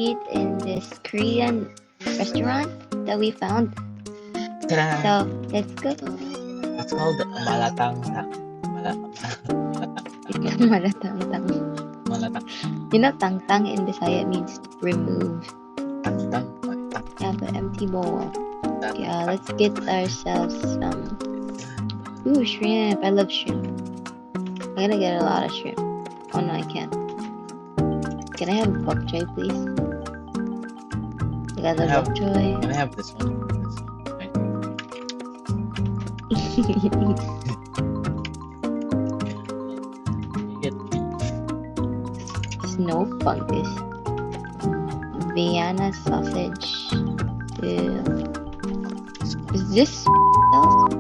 eat in this Korean restaurant that we found. Ta-da! So let's go. It's called malatang tang. Malatang-tang. Malatang You know, tang-tang in Bisaya means remove. tang tang. Malatang You have an empty bowl. tang. Okay, let's get ourselves some. Ooh, shrimp. I love shrimp. I'm gonna get a lot of shrimp. Oh no, I can't. Can I have bok choy, please? I got the bok choy. Can I have this one? This one. Right. You get Snow fungus. Vienna sausage. Ew. Is this sauce?